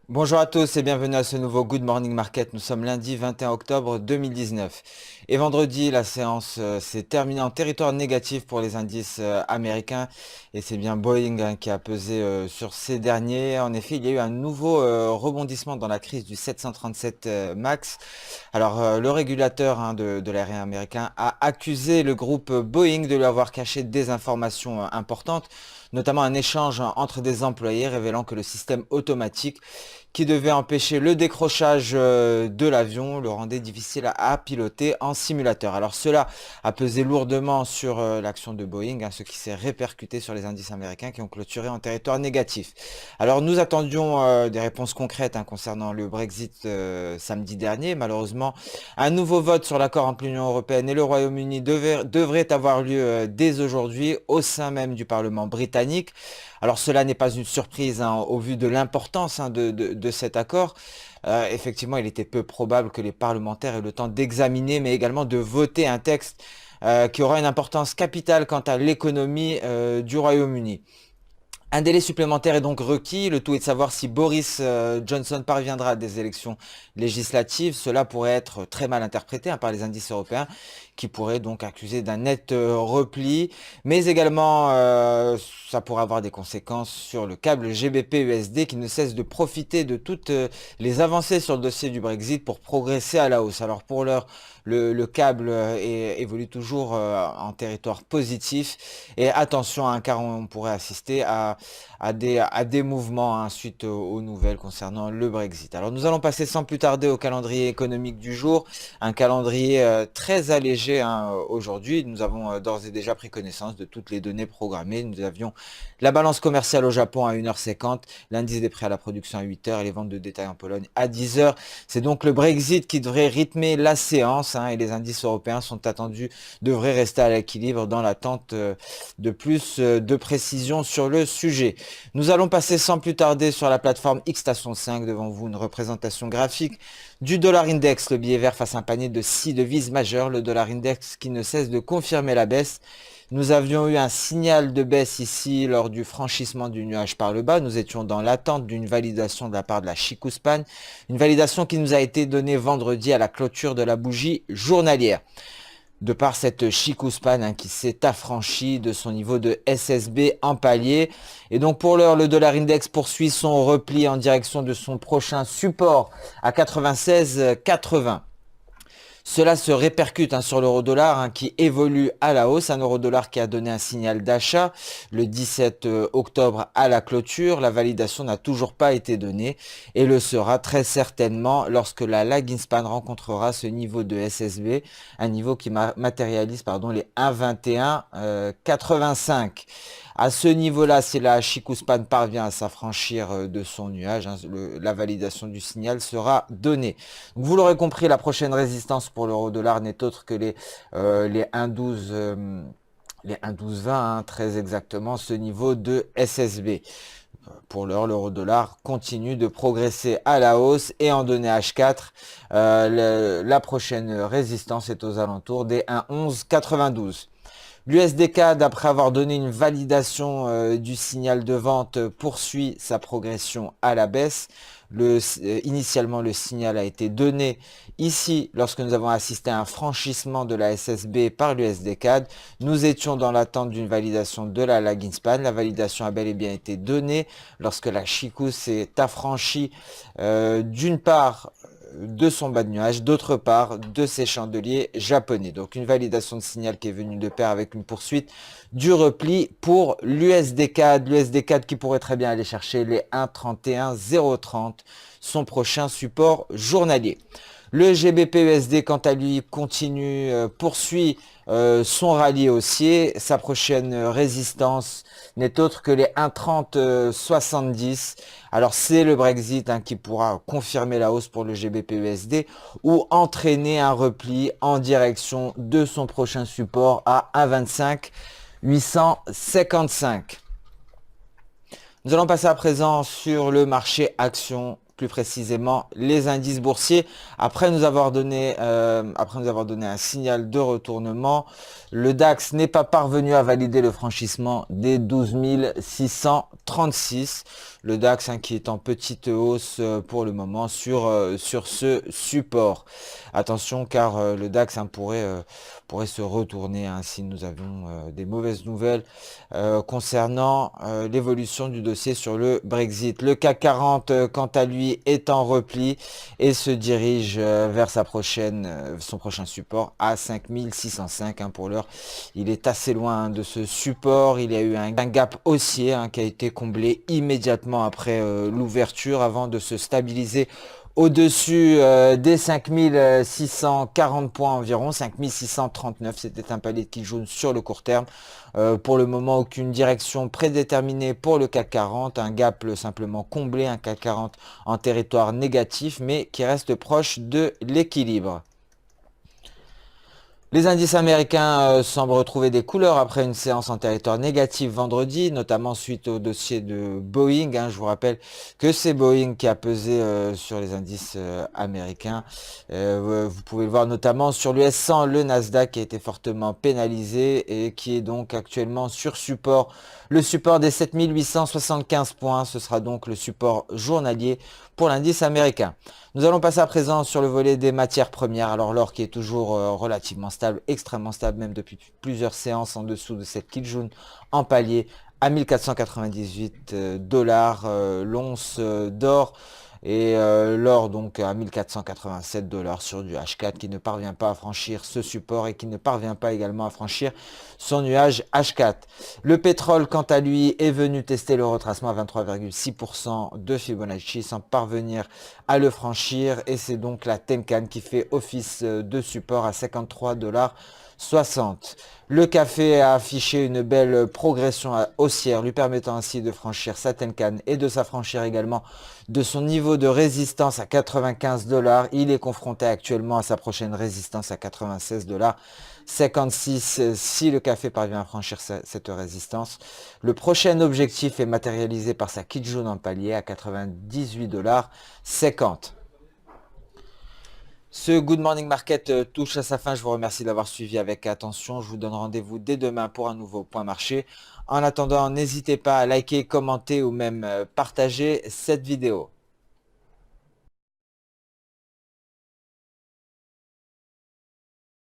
Bonjour à tous et bienvenue à ce nouveau Good Morning Market. Nous sommes lundi 21 octobre 2019. Et vendredi, la séance s'est terminée en territoire négatif pour les indices américains. Et c'est bien Boeing qui a pesé sur ces derniers. En effet, il y a eu un nouveau rebondissement dans la crise du 737 MAX. Alors, le régulateur de l'aérien américain a accusé le groupe Boeing de lui avoir caché des informations importantes, notamment un échange entre des employés révélant que le système automatique qui devait empêcher le décrochage de l'avion, le rendait difficile à piloter en simulateur. Alors cela a pesé lourdement sur l'action de Boeing, ce qui s'est répercuté sur les indices américains qui ont clôturé en territoire négatif. Alors nous attendions des réponses concrètes concernant le Brexit samedi dernier. Malheureusement, un nouveau vote sur l'accord entre l'Union européenne et le Royaume-Uni devrait avoir lieu dès aujourd'hui au sein même du Parlement britannique. Alors cela n'est pas une surprise au vu de l'importance de cet accord. Effectivement, il était peu probable que les parlementaires aient le temps d'examiner, mais également de voter un texte qui aura une importance capitale quant à l'économie du Royaume-Uni. Un délai supplémentaire est donc requis. Le tout est de savoir si Boris Johnson parviendra à des élections législatives. Cela pourrait être très mal interprété par les indices européens, qui pourraient donc accuser d'un net repli. Mais également, ça pourrait avoir des conséquences sur le câble GBP-USD qui ne cesse de profiter de toutes les avancées sur le dossier du Brexit pour progresser à la hausse. Alors pour l'heure, le câble évolue toujours en territoire positif. Et attention, car on pourrait assister à des mouvements suite aux nouvelles concernant le Brexit. Alors nous allons passer sans plus tarder au calendrier économique du jour, un calendrier très allégé aujourd'hui. Nous avons d'ores et déjà pris connaissance de toutes les données programmées. Nous avions la balance commerciale au Japon à 1h50, l'indice des prix à la production à 8h et les ventes de détail en Pologne à 10h. C'est donc le Brexit qui devrait rythmer la séance et les indices européens sont attendus, devraient rester à l'équilibre dans l'attente de plus de précisions sur le sujet. Nous allons passer sans plus tarder sur la plateforme Xstation 5, devant vous une représentation graphique du dollar index, le billet vert face à un panier de 6 devises majeures, le dollar index qui ne cesse de confirmer la baisse. Nous avions eu un signal de baisse ici lors du franchissement du nuage par le bas. Nous étions dans l'attente d'une validation de la part de la Chikuspan, une validation qui nous a été donnée vendredi à la clôture de la bougie journalière. De par cette Chikuspan qui s'est affranchie de son niveau de SSB en palier. Et donc pour l'heure, le dollar index poursuit son repli en direction de son prochain support à 96,80. Cela se répercute sur l'euro-dollar qui évolue à la hausse. Un euro-dollar qui a donné un signal d'achat le 17 octobre à la clôture. La validation n'a toujours pas été donnée et le sera très certainement lorsque la lagging span rencontrera ce niveau de SSB, un niveau qui matérialise les 1,2185. À ce niveau-là, si la Chikuspan parvient à s'affranchir de son nuage, la validation du signal sera donnée. Donc, vous l'aurez compris, la prochaine résistance pour l'euro-dollar n'est autre que les 1,12 les 1,1220, très exactement, ce niveau de SSB. Pour l'heure, l'euro-dollar continue de progresser à la hausse et en données H4, la prochaine résistance est aux alentours des 1,1192. L'USDK, d'après avoir donné une validation du signal de vente, poursuit sa progression à la baisse. Initialement, le signal a été donné ici lorsque nous avons assisté à un franchissement de la SSB par l'USDCAD. Nous étions dans l'attente d'une validation de la lagging span. La validation a bel et bien été donnée lorsque la Chikou s'est affranchie d'une part de son bas de nuage, d'autre part de ses chandeliers japonais. Donc une validation de signal qui est venue de pair avec une poursuite du repli pour l'USD-CAD. L'USD-CAD qui pourrait très bien aller chercher les 1,31030, son prochain support journalier. Le GBP-USD, quant à lui, continue, poursuit son rallye haussier. Sa prochaine résistance n'est autre que les 1,3070. Alors c'est le Brexit qui pourra confirmer la hausse pour le GBP-USD ou entraîner un repli en direction de son prochain support à 1,25,855. Nous allons passer à présent sur le marché action plus précisément les indices boursiers. Après nous avoir donné un signal de retournement, le DAX n'est pas parvenu à valider le franchissement des 12 636. Le DAX qui est en petite hausse pour le moment sur ce support. Attention car le DAX pourrait se retourner si nous avions des mauvaises nouvelles concernant l'évolution du dossier sur le Brexit. Le CAC 40 quant à lui est en repli et se dirige vers son prochain support à 5605 pour l'heure. Il est assez loin de ce support. Il y a eu un gap haussier qui a été comblé immédiatement après l'ouverture avant de se stabiliser au-dessus des 5640 points environ, 5639, c'était un palier qui jaune sur le court terme. Pour le moment, aucune direction prédéterminée pour le CAC 40, un gap simplement comblé, un CAC 40 en territoire négatif, mais qui reste proche de l'équilibre. Les indices américains semblent retrouver des couleurs après une séance en territoire négatif vendredi, notamment suite au dossier de Boeing. Je vous rappelle que c'est Boeing qui a pesé sur les indices américains. Vous pouvez le voir notamment sur l'US 100, le Nasdaq qui a été fortement pénalisé et qui est donc actuellement sur support. Le support des 7875 points, ce sera donc le support journalier pour l'indice américain. Nous allons passer à présent sur le volet des matières premières. Alors l'or qui est toujours relativement stable, extrêmement stable, même depuis plusieurs séances en dessous de cette Kijun en palier à 1498 dollars l'once d'or. Et l'or donc à 1487 dollars sur du H4 qui ne parvient pas à franchir ce support et qui ne parvient pas également à franchir son nuage H4. Le pétrole quant à lui est venu tester le retracement à 23,6% de Fibonacci sans parvenir à le franchir et c'est donc la Tenkan qui fait office de support à 53 dollars 60. Le café a affiché une belle progression haussière, lui permettant ainsi de franchir sa Tenkan et de s'affranchir également de son niveau de résistance à 95 dollars. Il est confronté actuellement à sa prochaine résistance à 96 dollars 56 si le café parvient à franchir cette résistance. Le prochain objectif est matérialisé par sa Kijun en palier à 98 dollars 50. Ce Good Morning Market touche à sa fin. Je vous remercie d'avoir suivi avec attention. Je vous donne rendez-vous dès demain pour un nouveau point marché. En attendant, n'hésitez pas à liker, commenter ou même partager cette vidéo.